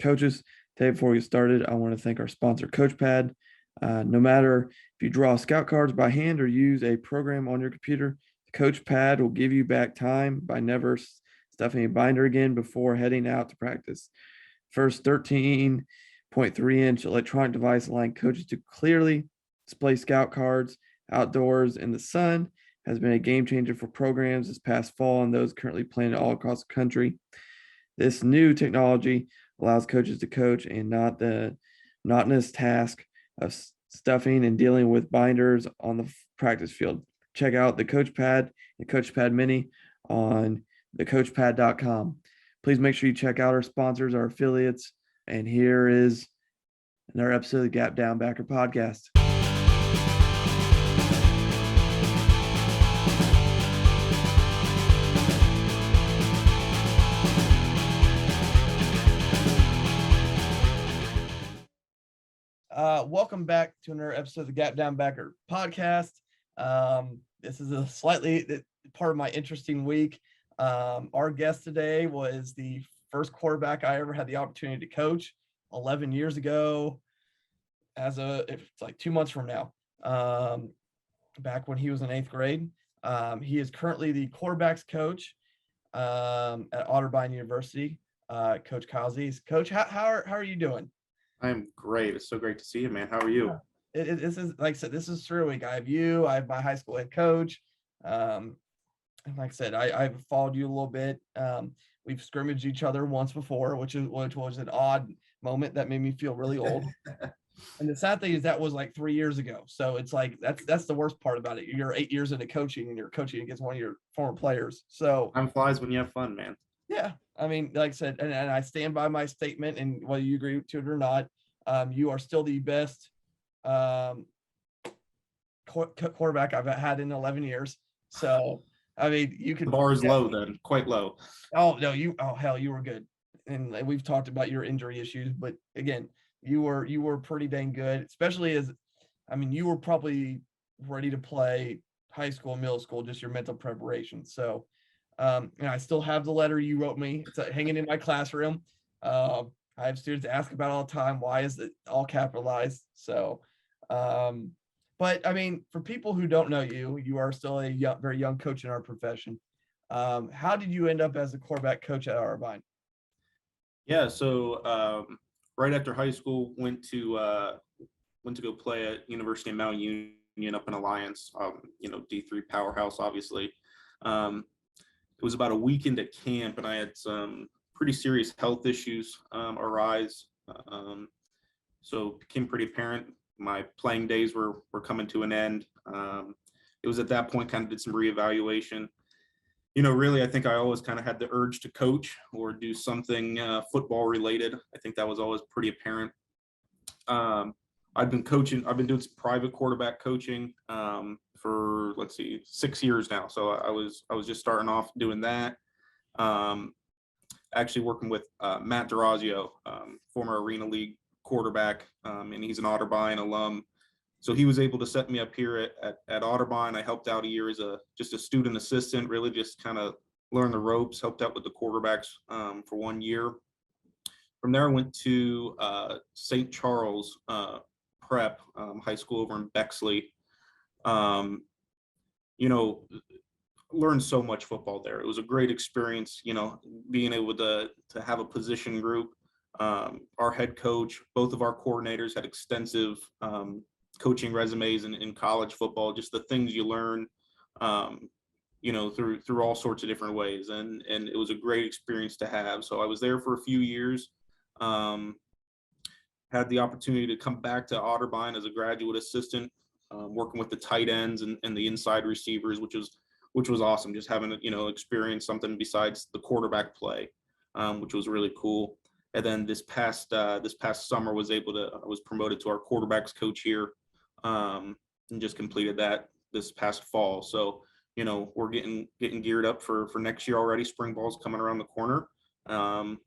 Coaches, today before we get started, I want to thank our sponsor, CoachPad. No matter if you draw scout cards by hand or use a program on your computer, the CoachPad will give you back time by never stuffing a binder again before heading out to practice. First 13.3-inch electronic device allowing coaches to clearly display scout cards outdoors in the sun has been a game changer for programs this past fall and those currently planned all across the country. This new technology allows coaches to coach and not the monotonous task of stuffing and dealing with binders on the practice field. Check out the CoachPad and CoachPad Mini on thecoachpad.com. Please make sure you check out our sponsors, our affiliates, and here is another episode of the Gap Down Backer podcast. Welcome back to another episode of the Gap Down Backer podcast. This is a slightly part of my interesting week. Our guest today was the first quarterback I ever had the opportunity to coach 11 years ago, it's like 2 months from now, back when he was in 8th grade. He is currently the quarterbacks coach at Otterbein University, Coach Zies. Coach, how are you doing? I'm great. It's so great to see you, man. How are you? This is, like I said, this is through a week. I have you. I have my high school head coach. And like I said, I've followed you a little bit. We've scrimmaged each other once before, which was an odd moment that made me feel really old. And the sad thing is that was like 3 years ago. So it's like that's the worst part about it. You're 8 years into coaching and you're coaching against one of your former players. So time flies when you have fun, man. Yeah. I mean, like I said, and I stand by my statement, and whether you agree to it or not, you are still the best quarterback I've had in 11 years. So, I mean, you can. The bar is low then, quite low. Oh, no, you were good. And we've talked about your injury issues, but again, you were pretty dang good, especially you were probably ready to play high school, middle school, just your mental preparation. So, and I still have the letter you wrote me. It's hanging in my classroom. I have students ask about it all the time. Why is it all capitalized? So, but I mean, for people who don't know you, you are still a very young coach in our profession. How did you end up as a quarterback coach at Otterbein? Yeah, so right after high school, went to go play at University of Mount Union up in Alliance. D3 powerhouse, obviously. It was about a week into camp, and I had some pretty serious health issues arise. So it became pretty apparent my playing days were coming to an end. It was at that point kind of did some reevaluation. Really, I think I always kind of had the urge to coach or do something football related. I think that was always pretty apparent. I've been doing some private quarterback coaching for 6 years now. So I was just starting off doing that. Actually working with Matt D'Orazio, former Arena League quarterback, and he's an Otterbein alum. So he was able to set me up here at Otterbein. I helped out a year as just a student assistant, really just kind of learn the ropes, helped out with the quarterbacks for 1 year. From there, I went to St. Charles Prep High School over in Bexley. Learned so much football there. It was a great experience, being able to have a position group. Our head coach, both of our coordinators had extensive coaching resumes in college football, just the things you learn, through all sorts of different ways. And it was a great experience to have. So I was there for a few years. Had the opportunity to come back to Otterbein as a graduate assistant, working with the tight ends and the inside receivers, which was awesome. Just having experience something besides the quarterback play, which was really cool. And then this past summer I was promoted to our quarterbacks coach here, and just completed that this past fall. So we're getting geared up for next year already. Spring ball's coming around the corner. So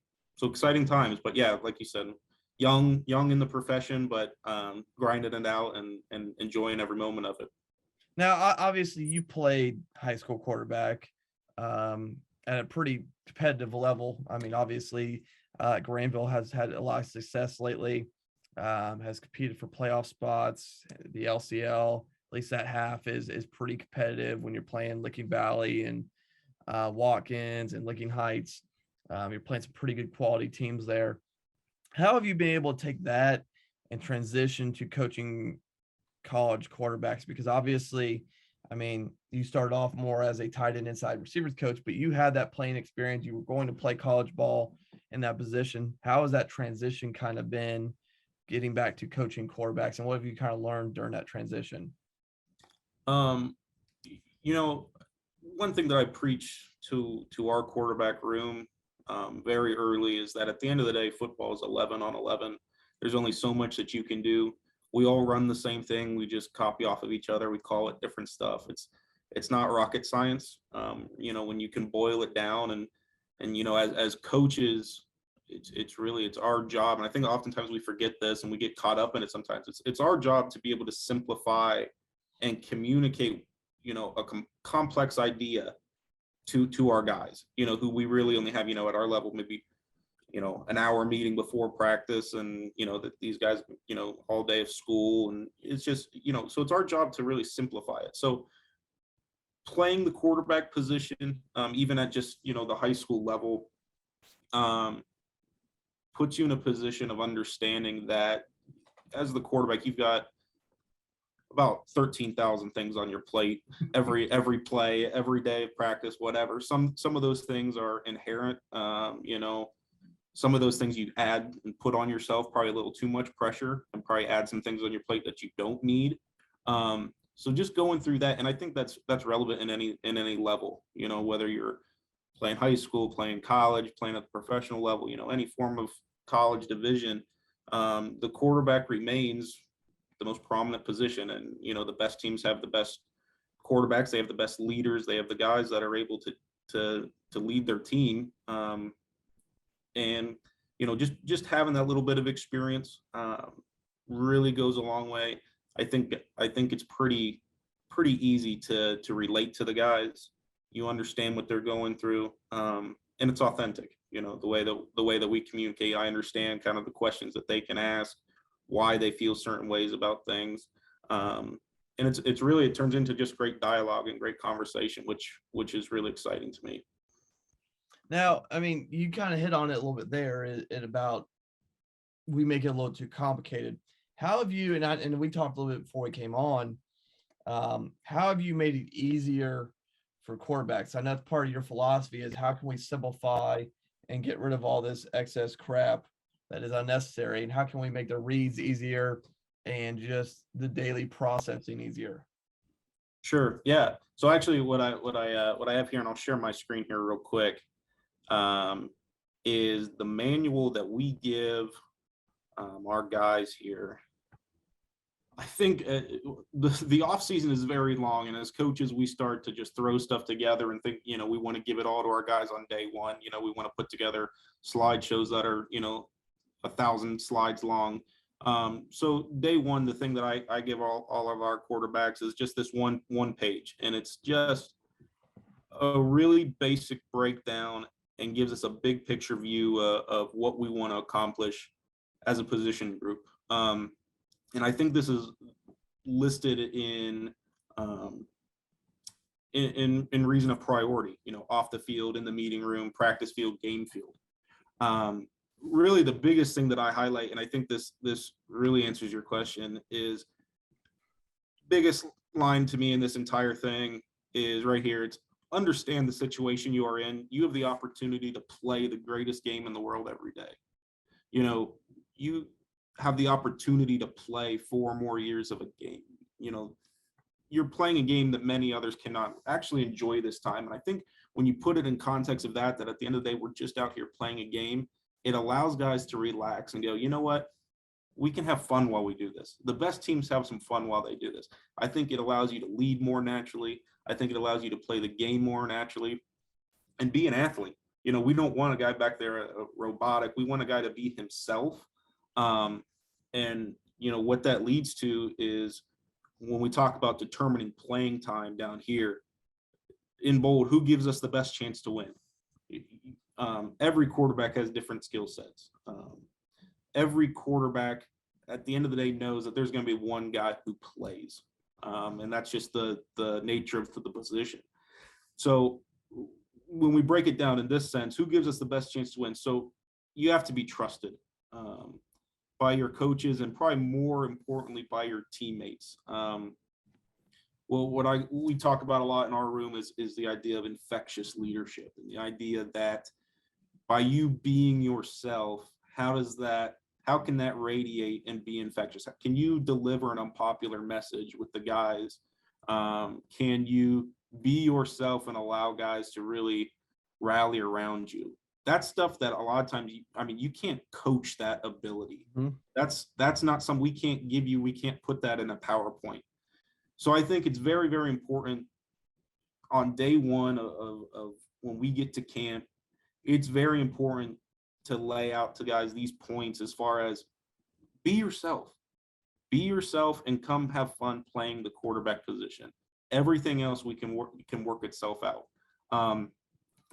exciting times. But yeah, like you said, young in the profession, but grinding it out and enjoying every moment of it. Now, obviously, you played high school quarterback at a pretty competitive level. I mean, obviously, Granville has had a lot of success lately, has competed for playoff spots. The LCL, at least that half is pretty competitive when you're playing Licking Valley and Watkins and Licking Heights. You're playing some pretty good quality teams there. How have you been able to take that and transition to coaching college quarterbacks? Because obviously, I mean, you started off more as a tight end inside receivers coach, but you had that playing experience. You were going to play college ball in that position. How has that transition kind of been getting back to coaching quarterbacks, and what have you kind of learned during that transition? You know, one thing that I preach to our quarterback room very early is that at the end of the day, football is 11 on 11. There's only so much that you can do. We all run the same thing. We just copy off of each other. We call it different stuff. It's not rocket science. You know, when you can boil it down and you know, as coaches, it's our job. And I think oftentimes we forget this and we get caught up in it sometimes. It's our job to be able to simplify and communicate, you know, a complex idea to our guys, you know, who we really only have, you know, at our level, maybe, you know, an hour meeting before practice, and, you know, that these guys, you know, all day of school. And it's just, you know, so it's our job to really simplify it. So playing the quarterback position, even at just, you know, the high school level, puts you in a position of understanding that as the quarterback, you've got about 13,000 things on your plate every play, every day of practice, whatever. Some of those things are inherent. You know, some of those things you add and put on yourself, probably a little too much pressure, and probably add some things on your plate that you don't need. So just going through that, and I think that's relevant in any level, you know, whether you're playing high school, playing college, playing at the professional level, you know, any form of college division, the quarterback remains the most prominent position. And, you know, the best teams have the best quarterbacks. They have the best leaders. They have the guys that are able to lead their team. And, you know, just having that little bit of experience really goes a long way. I think it's pretty easy to relate to the guys. You understand what they're going through, and it's authentic. You know, the way that we communicate, I understand kind of the questions that they can ask, why they feel certain ways about things, and it's really, it turns into just great dialogue and great conversation, which is really exciting to me. Now, I mean, you kind of hit on it a little bit there, and about we make it a little too complicated. How have you, and we talked a little bit before we came on, how have you made it easier for quarterbacks? I know that's part of your philosophy, is how can we simplify and get rid of all this excess crap that is unnecessary, and how can we make the reads easier and just the daily processing easier? Sure. Yeah. So actually what I have here, and I'll share my screen here real quick, is the manual that we give our guys here. I think the off season is very long, and as coaches, we start to just throw stuff together and think, you know, we want to give it all to our guys on day one. You know, we want to put together slideshows that are, you know, 1,000 slides long. So day one, the thing that I give all of our quarterbacks is just this one page, and it's just a really basic breakdown and gives us a big picture view of what we want to accomplish as a position group. And I think this is listed in reason of priority, you know, off the field, in the meeting room, practice field, game field. Really the biggest thing that I highlight, and I think this really answers your question, is biggest line to me in this entire thing is right here. It's understand the situation you are in. You have the opportunity to play the greatest game in the world every day. You know, you have the opportunity to play 4 more years of a game. You know, you're playing a game that many others cannot actually enjoy this time. And I think when you put it in context of that at the end of the day, we're just out here playing a game, it allows guys to relax and go, you know what, we can have fun while we do this. The best teams have some fun while they do this. I think it allows you to lead more naturally. I think it allows you to play the game more naturally and be an athlete. You know, we don't want a guy back there robotic. We want a guy to be himself. And, you know, what that leads to is when we talk about determining playing time down here in bold, who gives us the best chance to win? every quarterback has different skill sets. Every quarterback at the end of the day knows that there's going to be one guy who plays. And that's just the nature of the position. So when we break it down in this sense, who gives us the best chance to win? So you have to be trusted by your coaches, and probably more importantly by your teammates. Well, what we talk about a lot in our room is the idea of infectious leadership, and the idea that by you being yourself, how can that radiate and be infectious? Can you deliver an unpopular message with the guys? Can you be yourself and allow guys to really rally around you? That's stuff that a lot of times, you can't coach that ability. Mhm. That's not something we can't give you. We can't put that in a PowerPoint. So I think it's very, very important on day one of when we get to camp. It's very important to lay out to guys these points as far as be yourself and come have fun playing the quarterback position. Everything else can work itself out.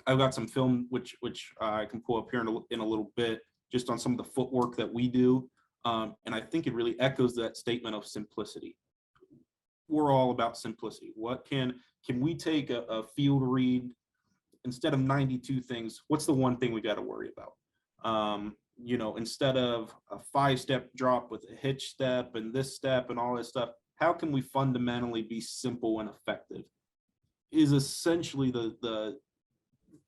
I've got some film which I can pull up here in a little bit, just on some of the footwork that we do. And I think it really echoes that statement of simplicity. We're all about simplicity. What can we take a field read, instead of 92 things, what's the one thing we got to worry about? Instead of a 5-step drop with a hitch step and this step and all this stuff, how can we fundamentally be simple and effective? Is essentially the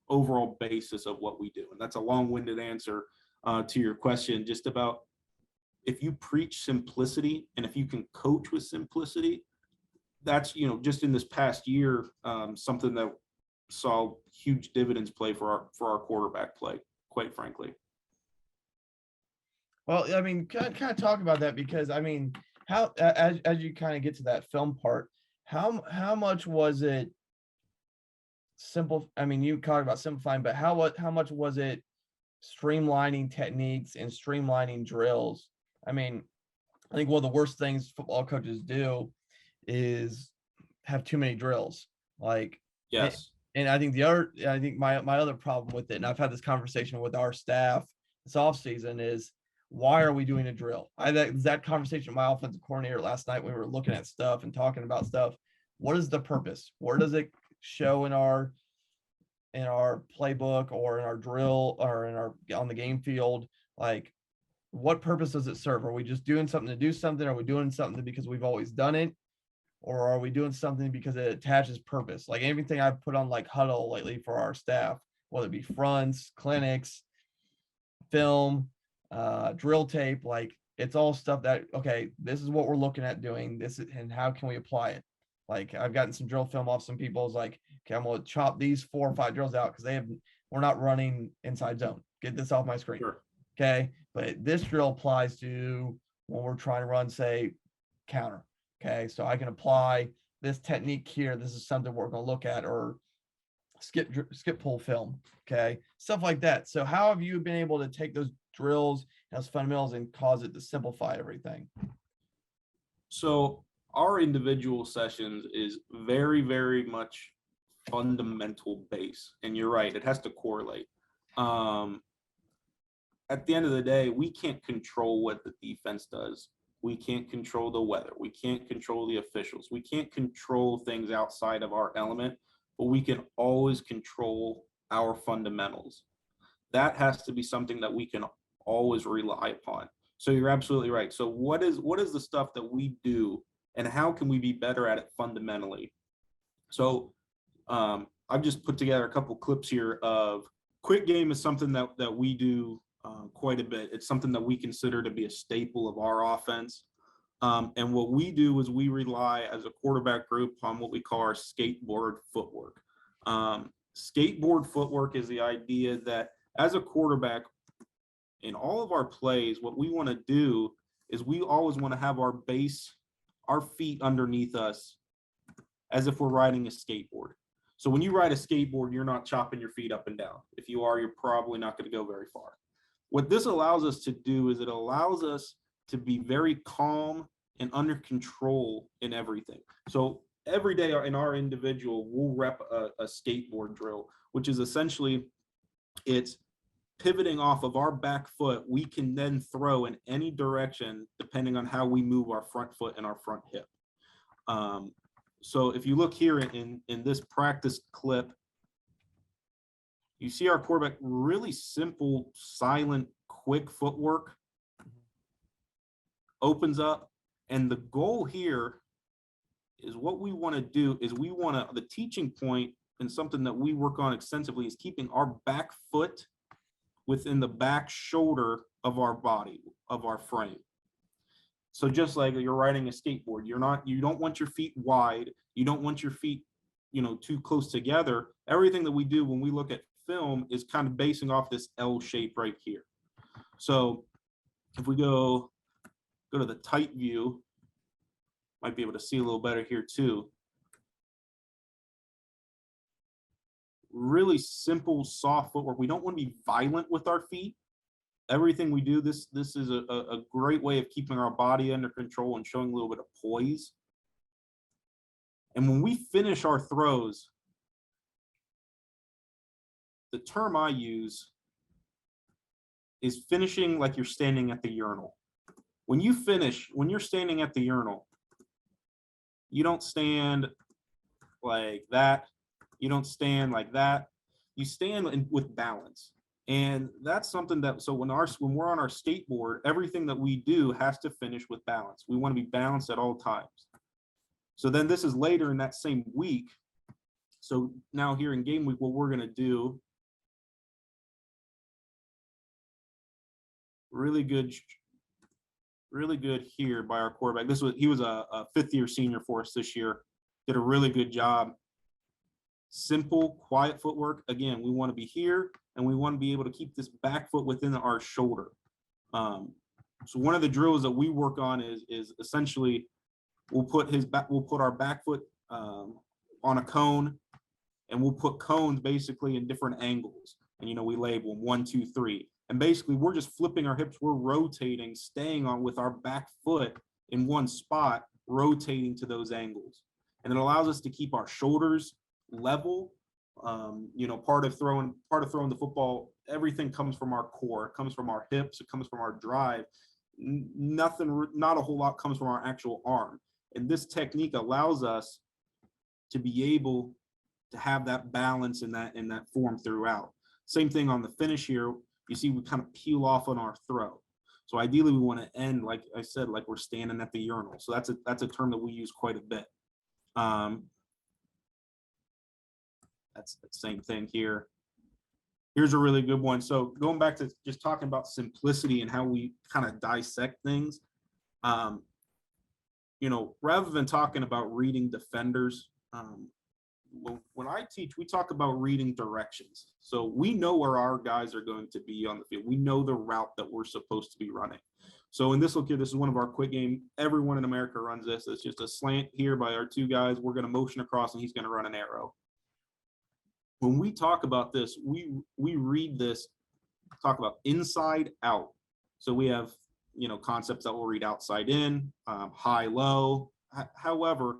overall basis of what we do. And that's a long-winded answer to your question, just about if you preach simplicity and if you can coach with simplicity, that's, just in this past year, something that saw huge dividends play for our quarterback play, quite frankly. Well, kind of talk about that, because how as you kind of get to that film part, how much was it simple? You talked about simplifying, but how much was it streamlining techniques and streamlining drills? I think one of the worst things football coaches do is have too many drills. Yes. And I think my other problem with it, and I've had this conversation with our staff this offseason, is why are we doing a drill? I had that conversation with my offensive coordinator last night when we were looking at stuff and talking about stuff. What is the purpose? Where does it show in our playbook or in our drill or on the game field? What purpose does it serve? Are we just doing something to do something? Are we doing something because we've always done it? Or are we doing something because it attaches purpose? Like everything I've put on Huddle lately for our staff, whether it be fronts, clinics, film, drill tape, it's all stuff that, okay, this is what we're looking at doing this, and how can we apply it? I've gotten some drill film off some people's, okay, I'm going to chop these 4 or 5 drills out because we're not running inside zone. Get this off my screen. Sure. Okay. But this drill applies to when we're trying to run, say, counter. Okay. So I can apply this technique here. This is something we're going to look at, or skip pull film. Okay. Stuff like that. So how have you been able to take those drills, those fundamentals, and cause it to simplify everything? So our individual sessions is very, very much fundamental base. And you're right, it has to correlate. At the end of the day, we can't control what the defense does. We can't control the weather. We can't control the officials. We can't control things outside of our element, but we can always control our fundamentals. That has to be something that we can always rely upon. So you're absolutely right. So what is the stuff that we do, and how can we be better at it fundamentally? So I've just put together a couple clips here of quick game is something that we do quite a bit. It's something that we consider to be a staple of our offense. And what we do is we rely as a quarterback group on what we call our skateboard footwork. Skateboard footwork is the idea that as a quarterback, in all of our plays, what we want to do is we always want to have our feet underneath us as if we're riding a skateboard. So when you ride a skateboard, you're not chopping your feet up and down. If you are, you're probably not going to go very far. What this allows us to do is it allows us to be very calm and under control in everything. So every day in our individual, we'll rep a skateboard drill, which is essentially It's pivoting off of our back foot. We can then throw in any direction depending on how we move our front foot and our front hip. So if you look here in this practice clip, you see our quarterback, really simple, silent, quick footwork, opens up. And the goal here is what we want to do is the teaching point and something that we work on extensively is keeping our back foot within the back shoulder of our body, of our frame. So just like you're riding a skateboard, you don't want your feet wide. You don't want your feet, too close together. Everything that we do when we look at film is kind of basing off this L shape right here. So if we go to the tight view, might be able to see a little better here too. Really simple, soft footwork. We don't want to be violent with our feet. Everything we do, this is a great way of keeping our body under control and showing a little bit of poise. And when we finish our throws, the term I use is finishing like you're standing at the urinal. When you're standing at the urinal, you don't stand like that. You don't stand like that. You stand with balance. And that's something that, so when we're on our skateboard, everything that we do has to finish with balance. We want to be balanced at all times. So then this is later in that same week. So now here in game week, what we're going to do, really good here by our quarterback. He was a fifth-year senior for us this year. Did a really good job. Simple, quiet footwork. Again, we want to be here, and we want to be able to keep this back foot within our shoulder. So one of the drills that we work on is essentially we'll put our back foot on a cone, and we'll put cones basically in different angles. And we label them 1, 2, 3. And basically, we're just flipping our hips. We're rotating, staying on with our back foot in one spot, rotating to those angles. And it allows us to keep our shoulders level. Part of throwing the football, everything comes from our core. It comes from our hips. It comes from our drive. Not a whole lot comes from our actual arm. And this technique allows us to be able to have that balance in that form throughout. Same thing on the finish here. You see, we kind of peel off on our throw. So ideally, we want to end, like I said, like we're standing at the urinal. So that's a term that we use quite a bit. That's the same thing here. Here's a really good one. So going back to just talking about simplicity and how we kind of dissect things, rather than talking about reading defenders, when I teach, we talk about reading directions. So we know where our guys are going to be on the field. We know the route that we're supposed to be running. So in this look here, this is one of our quick game. Everyone in America runs this. It's just a slant here by our two guys. We're going to motion across, and he's going to run an arrow. When we talk about this, we read this, talk about inside out. So we have, concepts that we'll read outside in, high, low, however,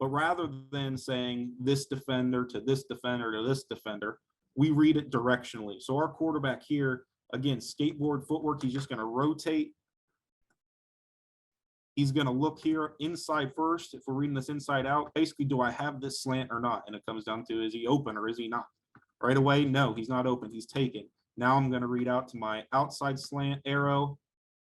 but rather than saying this defender to this defender to this defender, we read it directionally. So our quarterback here, again, skateboard footwork, he's just going to rotate. He's going to look here inside first. If we're reading this inside out, basically, do I have this slant or not? And it comes down to, is he open or is he not? Right away, no, he's not open. He's taken. Now I'm going to read out to my outside slant arrow.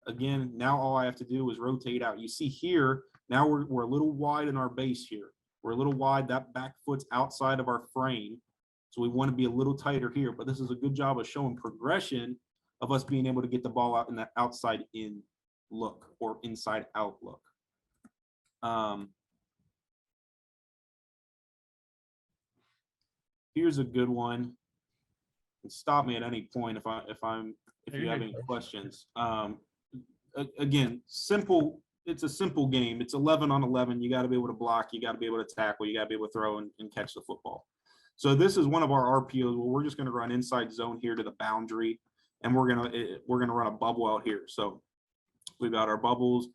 Again, now all I have to do is rotate out. You see here, now we're a little wide in our base here. We're a little wide. That back foot's outside of our frame. So we want to be a little tighter here. But this is a good job of showing progression of us being able to get the ball out in that outside in look or inside out look. Here's a good one. Stop me at any point if you have any questions. Again, simple. It's a simple game. It's 11 on 11. You got to be able to block. You got to be able to tackle. You got to be able to throw and catch the football. So this is one of our RPOs where we're just going to run inside zone here to the boundary, and we're gonna run a bubble out here. So we've got our bubbles,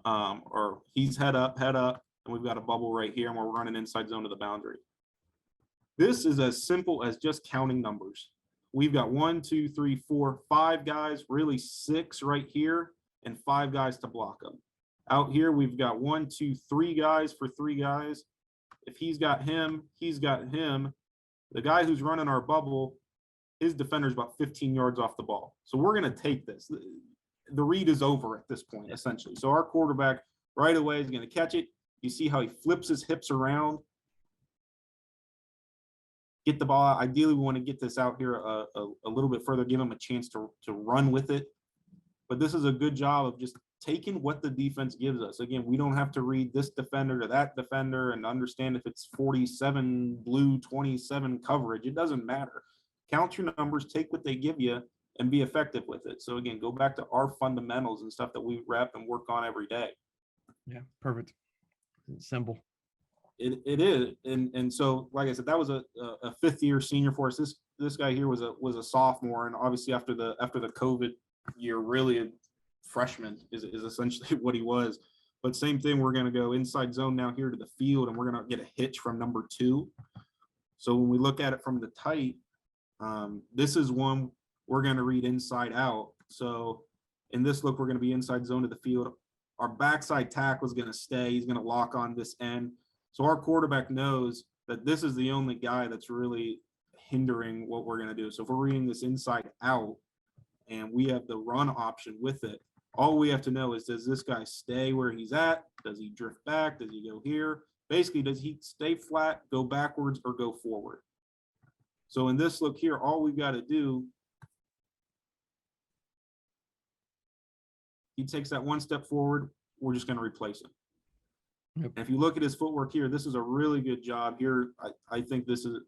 or he's head up, and we've got a bubble right here, and we're running inside zone to the boundary. This is as simple as just counting numbers. we've got 1, 2, 3, 4, 5 guys, really 6 right here, and 5 guys to block them. Out here, we've got 1, 2, 3 guys for 3 guys. If he's got him, he's got him. The guy who's running our bubble, his defender's about 15 yards off the ball. So we're going to take this. The read is over at this point, essentially. So our quarterback right away is going to catch it. You see how he flips his hips around, get the ball out. Ideally, we want to get this out here a little bit further, give him a chance to run with it. But this is a good job of just taking what the defense gives us. Again, we don't have to read this defender to that defender and understand if it's 47 blue, 27 coverage. It doesn't matter. Count your numbers, take what they give you, and be effective with it. So again, go back to our fundamentals and stuff that we rep and work on every day. Yeah, perfect. It's simple. It is, and so like I said, that was a 5th-year senior for us. This guy here was a sophomore, and obviously after the COVID year, really a freshman is essentially what he was. But same thing, we're going to go inside zone now here to the field, and we're going to get a hitch from number 2. So when we look at it from the tight, this is one we're going to read inside out. So in this look, we're going to be inside zone to the field. Our backside tackle is going to stay. He's going to lock on this end. So our quarterback knows that this is the only guy that's really hindering what we're going to do. So if we're reading this inside out and we have the run option with it, all we have to know is, does this guy stay where he's at? Does he drift back? Does he go here? Basically, does he stay flat, go backwards, or go forward? So in this look here, all we've got to do, he takes that one step forward, we're just going to replace him. Yep. And if you look at his footwork here, this is a really good job here. I think this is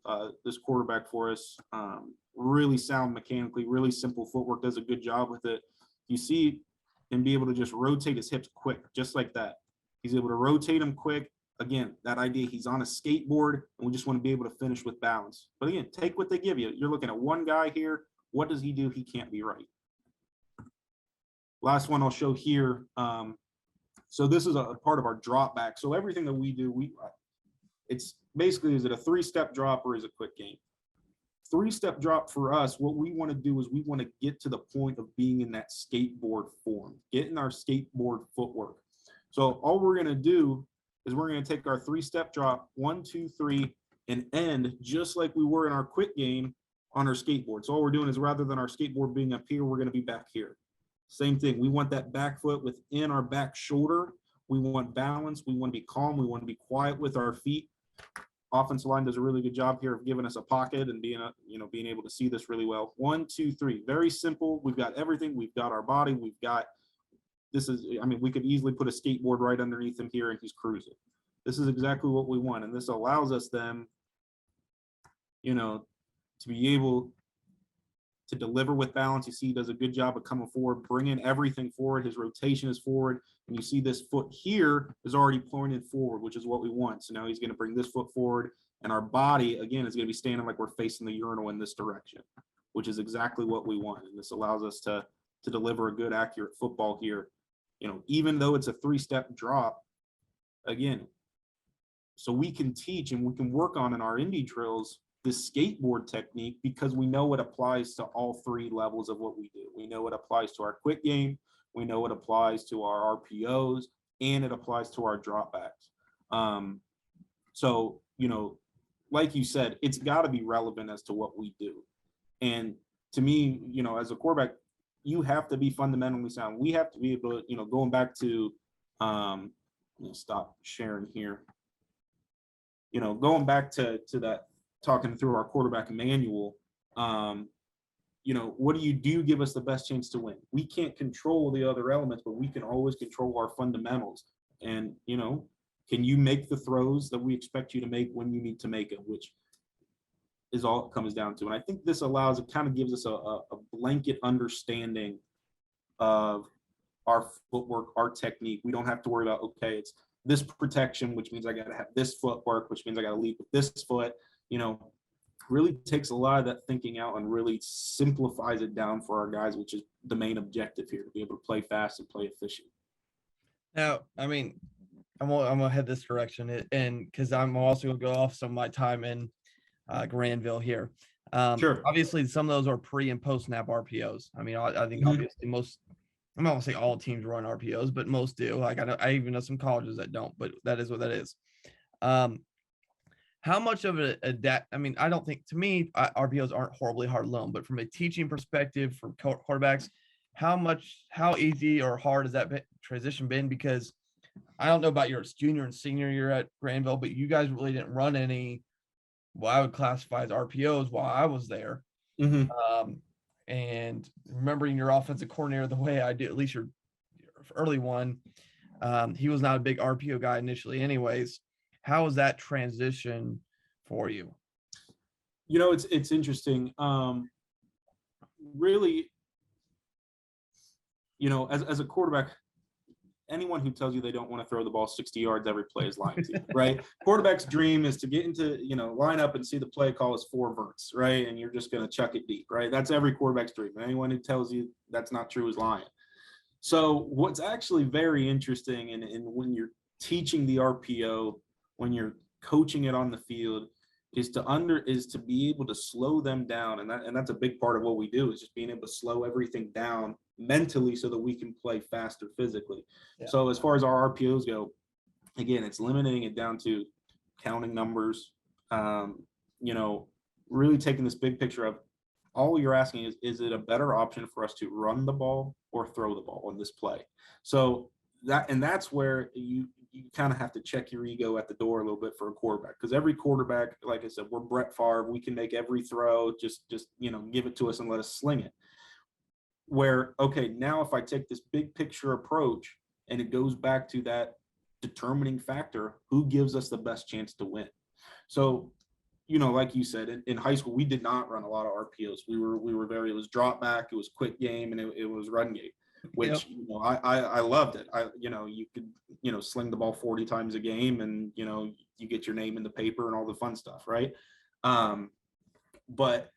this quarterback for us, really sound mechanically, really simple footwork, does a good job with it. You see him be able to just rotate his hips quick, just like that. He's able to rotate them quick. Again, that idea, he's on a skateboard, and we just want to be able to finish with balance. But again, take what they give you. You're looking at one guy here. What does he do? He can't be right. Last one I'll show here. So this is a part of our drop back. So everything that we do, it's basically, is it a 3-step drop or is it quick game? 3-step drop for us, what we want to do is we want to get to the point of being in that skateboard form, get in our skateboard footwork. So all we're going to do is we're going to take our 3-step drop, 1, 2, 3, and end just like we were in our quick game on our skateboard. So all we're doing is, rather than our skateboard being up here, we're going to be back here. Same thing. We want that back foot within our back shoulder. We want balance. We want to be calm. We want to be quiet with our feet. Offensive line does a really good job here of giving us a pocket and being able to see this really well. 1, 2, 3. Very simple. We've got everything. We've got our body. We've got this is. I mean, we could easily put a skateboard right underneath him here and he's cruising. This is exactly what we want, and this allows us then, to be able to deliver with balance. You see he does a good job of coming forward, bringing everything forward. His rotation is forward. And you see this foot here is already pointed forward, which is what we want. So now he's going to bring this foot forward, and our body, again, is going to be standing like we're facing the urinal in this direction, which is exactly what we want. And this allows us to deliver a good, accurate football here. Even though it's a 3-step drop, again, so we can teach and we can work on in our indie drills this skateboard technique, because we know it applies to all 3 levels of what we do. We know it applies to our quick game, we know it applies to our RPOs, and it applies to our dropbacks. So, like you said, it's got to be relevant as to what we do. And to me, as a quarterback, you have to be fundamentally sound. We have to be able to, going back to, stop sharing here. Going back to that, talking through our quarterback manual, what do you do? Give us the best chance to win. We can't control the other elements, but we can always control our fundamentals. And, can you make the throws that we expect you to make when you need to make it, which is all it comes down to. And I think this allows, it kind of gives us a blanket understanding of our footwork, our technique. We don't have to worry about, okay, it's this protection, which means I got to have this footwork, which means I got to lead with this foot. Really takes a lot of that thinking out and really simplifies it down for our guys, which is the main objective here, to be able to play fast and play efficient. Now, I mean, I'm gonna head this direction, and because I'm also gonna go off some of my time in Granville here. Sure. Obviously, some of those are pre and post snap RPOs. I mean, I think obviously most, I'm not gonna say all teams run RPOs, but most do. Like I even know some colleges that don't, but that is what that is. How much of a I mean, I don't think, to me, RPOs aren't horribly hard to learn, but from a teaching perspective for quarterbacks, how easy or hard has that transition been? Because I don't know about your junior and senior year at Granville, but you guys really didn't run any, what I would classify as RPOs while I was there. And remembering your offensive coordinator the way I do, at least your early one, he was not a big RPO guy initially anyways. How was that transition for you? You know, it's interesting. Really, you know, as a quarterback, anyone who tells you they don't want to throw the ball 60 yards every play is lying to you, right? Quarterback's dream is to get into, you know, line up and see the play call as 4 verts, right? And you're just going to chuck it deep, right? That's every quarterback's dream. And anyone who tells you that's not true is lying. So what's actually very interesting, and when you're teaching the RPO, when you're coaching it on the field, is to be able to slow them down, and that's a big part of what we do, is just being able to slow everything down mentally so that we can play faster physically. Yeah. So as far as our RPOs go, again, it's limiting it down to counting numbers, you know, really taking this big picture of, all you're asking is it a better option for us to run the ball or throw the ball on this play? So that's where you kind of have to check your ego at the door a little bit for a quarterback, because every quarterback, like I said, we're Brett Favre. We can make every throw, just you know, give it to us and let us sling it. Where, okay, now if I take this big picture approach and it goes back to that determining factor, who gives us the best chance to win? So, you know, like you said, in high school, we did not run a lot of RPOs. We were very, it was drop back, it was quick game, and it was run game, which, you know, I loved it. You know, you could, you know, sling the ball 40 times a game, and, you know, you get your name in the paper and all the fun stuff, right? But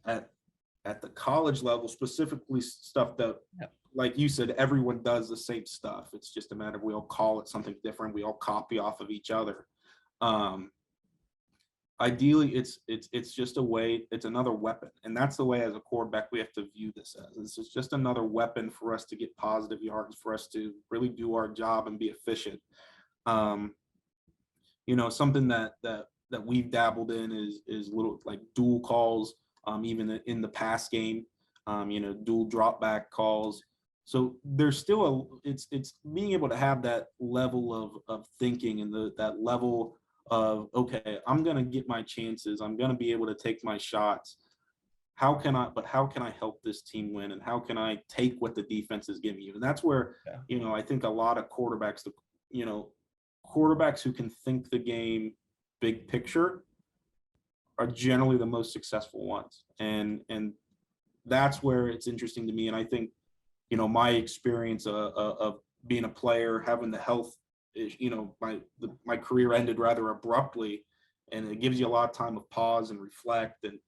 at the college level, specifically stuff that, like you said, everyone does the same stuff. It's just a matter of we all call it something different. We all copy off of each other. Ideally, it's just a way, it's another weapon. And that's the way as a quarterback we have to view this as. This is just another weapon for us to get positive yards, for us to really do our job and be efficient. You know, something that we've dabbled in is little like dual calls, even in the pass game, you know, dual drop back calls. So there's still it's being able to have that level of thinking, and that level of, okay, I'm going to get my chances. I'm going to be able to take my shots. How can I help this team win? And how can I take what the defense is giving you? And that's where, you know, I think a lot of quarterbacks, you know, quarterbacks who can think the game big picture are generally the most successful ones. And that's where it's interesting to me. And I think, you know, my experience of being a player, having the health, you know, my career ended rather abruptly, and it gives you a lot of time of pause and reflect. And,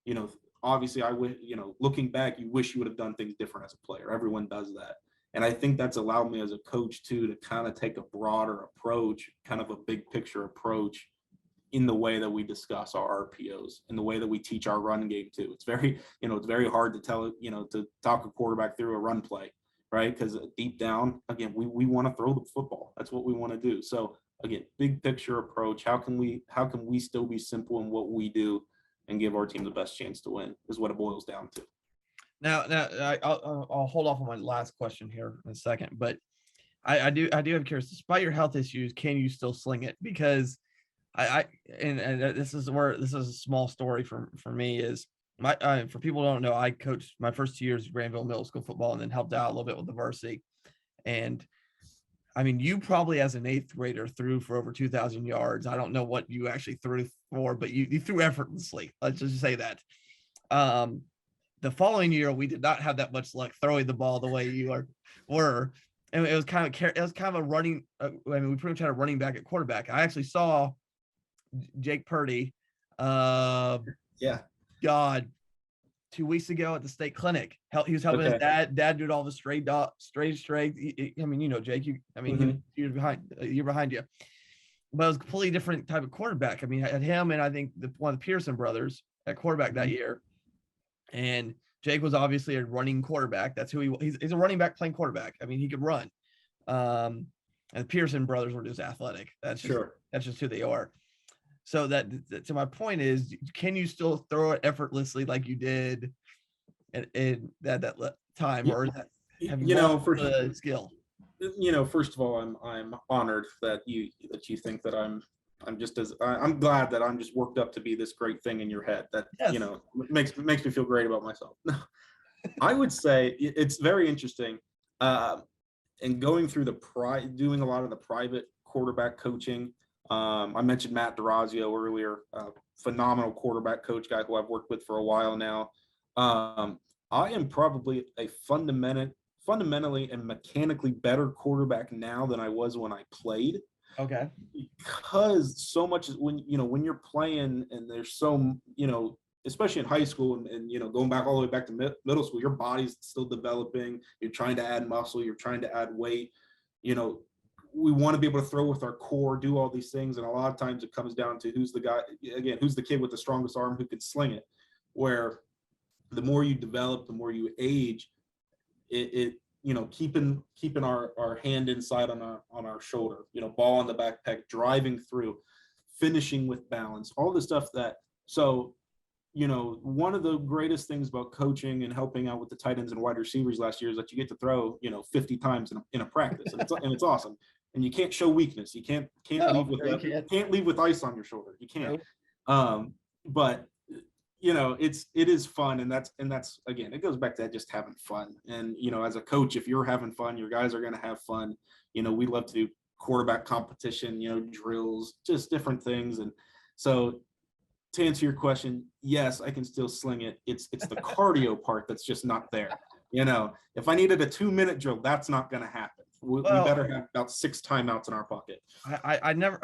you know, obviously you know, looking back, you wish you would have done things different as a player. Everyone does that. And I think that's allowed me as a coach too, to kind of take a broader approach, kind of a big picture approach in the way that we discuss our RPOs, in the way that we teach our run game too. It's very, you know, it's very hard to tell, you know, to talk a quarterback through a run play, right? Because deep down, again, we want to throw the football. That's what we want to do. So again, big picture approach. How can we still be simple in what we do and give our team the best chance to win, is what it boils down to. Now I'll hold off on my last question here in a second, but I do have curious. Despite your health issues, can you still sling it? Because this is a small story for me, is for people who don't know, I coached my first 2 years of Granville Middle School football, and then helped out a little bit with the varsity. And I mean, you probably as an 8th grader threw for over 2,000 yards. I don't know what you actually threw for, but you threw effortlessly. Let's just say that. The following year, we did not have that much luck throwing the ball the way you were. And it was kind of a running. I mean, we pretty much had a running back at quarterback. I actually saw Jake Purdy, God, 2 weeks ago at the state clinic. He was helping his dad did all the straight. I mean, you know, Jake, you're behind you, but it was a completely different type of quarterback. I mean, I had him, and I think one of the Pearson brothers, at quarterback that year. And Jake was obviously a running quarterback. That's who he's a running back playing quarterback. I mean, he could run. And the Pearson brothers were just athletic. That's just who they are. So that so my point is, can you still throw it effortlessly like you did in that time, or have you lost the skill? First of all, I'm honored that you think that I'm glad that I'm just worked up to be this great thing in your head. That yes. Makes me feel great about myself. I would say it's very interesting. And going through doing a lot of the private quarterback coaching. I mentioned Matt DeRazio earlier, phenomenal quarterback coach guy who I've worked with for a while now. I am probably a fundamentally and mechanically better quarterback now than I was when I played. Okay. Because so much when you're playing and there's so, especially in high school and going back all the way back to middle school, your body's still developing. You're trying to add muscle. You're trying to add weight. We want to be able to throw with our core, do all these things. And a lot of times it comes down to who's the kid with the strongest arm who can sling it, where the more you develop, the more you age, keeping our hand inside on our shoulder, ball on the backpack, driving through, finishing with balance, all the stuff that, so, one of the greatest things about coaching and helping out with the tight ends and wide receivers last year is that you get to throw, 50 times in a practice, and it's awesome. And you can't show weakness. You can't leave with ice on your shoulder. You can't. No. But it is fun, and that's again, it goes back to that, just having fun. And as a coach, if you're having fun, your guys are going to have fun. We love to do quarterback competition, drills, just different things. And so, to answer your question, yes, I can still sling it. It's the cardio part that's just not there. If I needed a 2-minute drill, that's not going to happen. We better have about 6 timeouts in our pocket. I never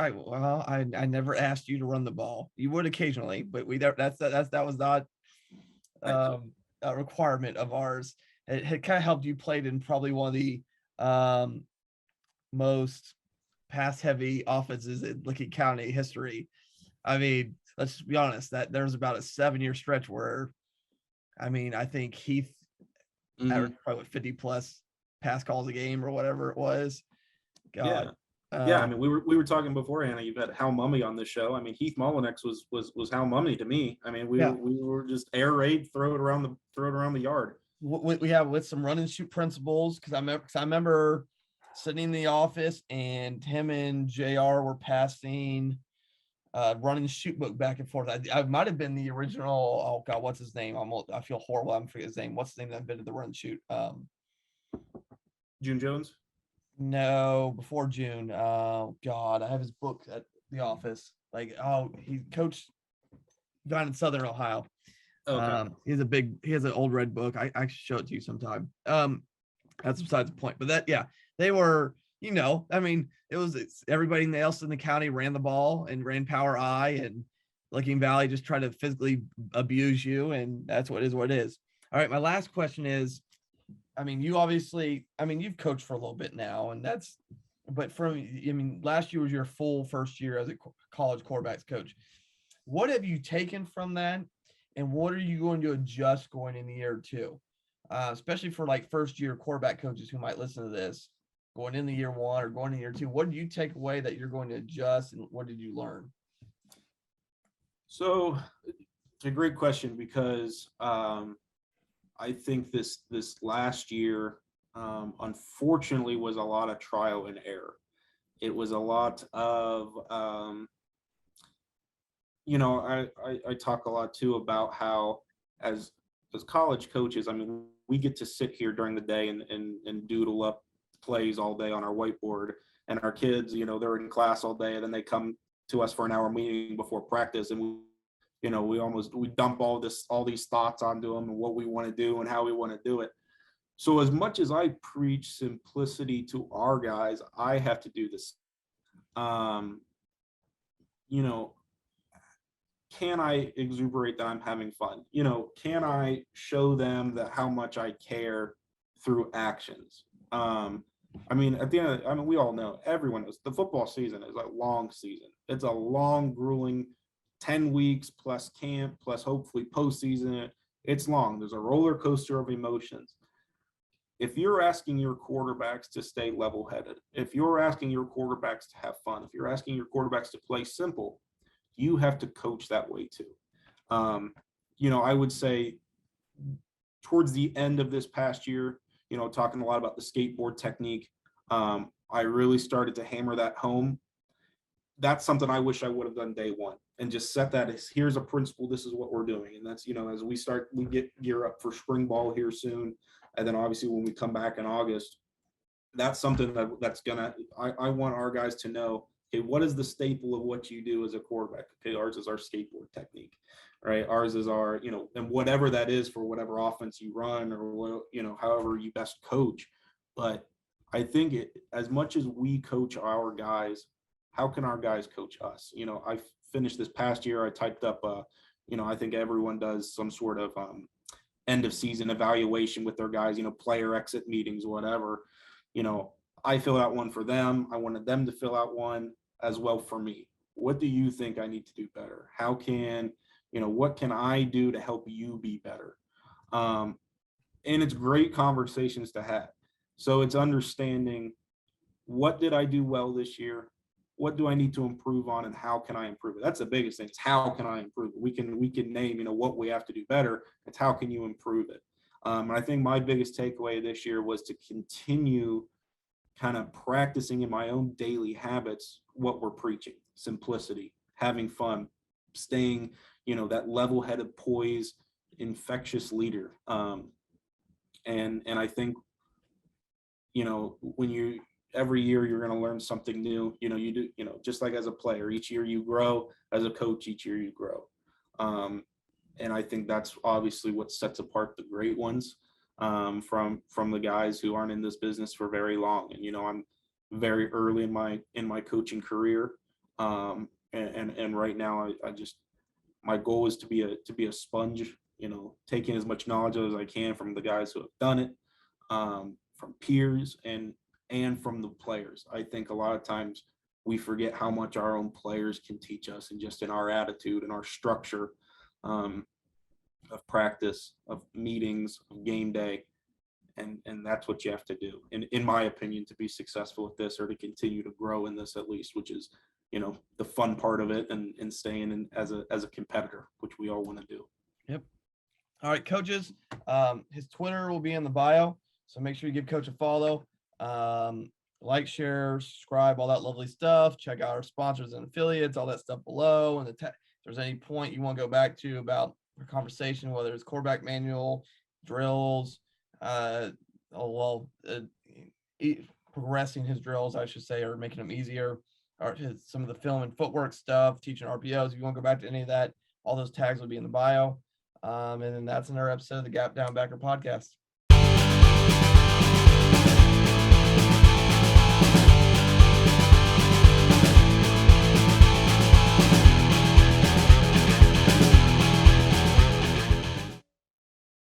asked you to run the ball. You would occasionally, but that was not a requirement of ours. It had kind of helped. You played in probably one of the most pass-heavy offenses in Licking County history. I mean, let's just be honest, that there was about a 7-year stretch where, I think Heath averaged probably 50+ pass calls a game or whatever it was. God. Yeah. We were talking beforehand. You've had Hal Mummy on this show. Heath Mullinex was Hal Mummy to me. We were just air raid, throw it around the yard. We have with some run and shoot principles, because I remember sitting in the office and him and JR were passing run and shoot book back and forth. I might have been the original. Oh God, what's his name? I feel horrible. I'm forgetting his name. What's the name that invented the run and shoot? June Jones? No, before June. Oh God, I have his book at the office. He coached down in Southern Ohio. Okay. He has an old red book. I should show it to you sometime. That's besides the point. But they were, everybody else in the county ran the ball and ran power I, and Licking Valley just tried to physically abuse you, and that's what it is. All right, my last question is, you obviously, you've coached for a little bit now, but last year was your full first year as a college quarterbacks coach. What have you taken from that, and what are you going to adjust going into year 2? Especially for first year quarterback coaches who might listen to this, going into year 1 or going into year 2, what did you take away that you're going to adjust, and what did you learn? So it's a great question, because I think this last year, unfortunately, was a lot of trial and error. It was a lot of, I talk a lot too about how as college coaches, we get to sit here during the day and doodle up plays all day on our whiteboard, and our kids, they're in class all day, and then they come to us for an hour meeting before practice, and we dump all these thoughts onto them and what we want to do and how we want to do it. So as much as I preach simplicity to our guys, I have to do this. Can I exuberate that I'm having fun? Can I show them that how much I care through actions? At the end of we all know, everyone knows the football season is a long season. It's a long, grueling 10 weeks plus camp, plus hopefully postseason. It's long. There's a roller coaster of emotions. If you're asking your quarterbacks to stay level-headed, if you're asking your quarterbacks to have fun, if you're asking your quarterbacks to play simple, you have to coach that way too. I would say towards the end of this past year, talking a lot about the skateboard technique, I really started to hammer that home. That's something I wish I would have done day one and just set that as, here's a principle, this is what we're doing. And that's, as we get gear up for spring ball here soon. And then obviously when we come back in August, that's something I want our guys to know, okay, what is the staple of what you do as a quarterback? Okay, ours is our skateboard technique, right? Ours is our, and whatever that is for whatever offense you run or, however you best coach. But I think as much as we coach our guys, how can our guys coach us? I finished this past year, I typed up, I think everyone does some sort of end of season evaluation with their guys, player exit meetings, whatever. I fill out one for them. I wanted them to fill out one as well for me. What do you think I need to do better? How can, what can I do to help you be better? And it's great conversations to have. So it's understanding, what did I do well this year? What do I need to improve on, and how can I improve it? That's the biggest thing. It's how can I improve it? We can name, what we have to do better. It's how can you improve it? And I think my biggest takeaway this year was to continue kind of practicing in my own daily habits what we're preaching: simplicity, having fun, staying, that level-headed, poised, infectious leader. And I think, when every year you're going to learn something new, you do, just like as a player, each year you grow, as a coach, each year you grow. And I think that's obviously what sets apart the great ones from the guys who aren't in this business for very long. And, I'm very early in my coaching career. And right now my goal is to be a sponge, taking as much knowledge as I can from the guys who have done it, from peers and from the players. I think a lot of times we forget how much our own players can teach us, and just in our attitude and our structure of practice, of meetings, of game day. And that's what you have to do, in my opinion, to be successful with this, or to continue to grow in this, at least, which is, the fun part of it, and staying in as a competitor, which we all want to do. Yep. All right, coaches. His Twitter will be in the bio, so make sure you give Coach a follow. Like, share, subscribe, all that lovely stuff. Check out our sponsors and affiliates, all that stuff below. And if there's any point you want to go back to about our conversation, whether it's quarterback manual, drills, progressing his drills, I should say, or making them easier, or some of the film and footwork stuff, teaching RPOs. If you want to go back to any of that, all those tags will be in the bio. And then that's another episode of the Gap Down Backer podcast.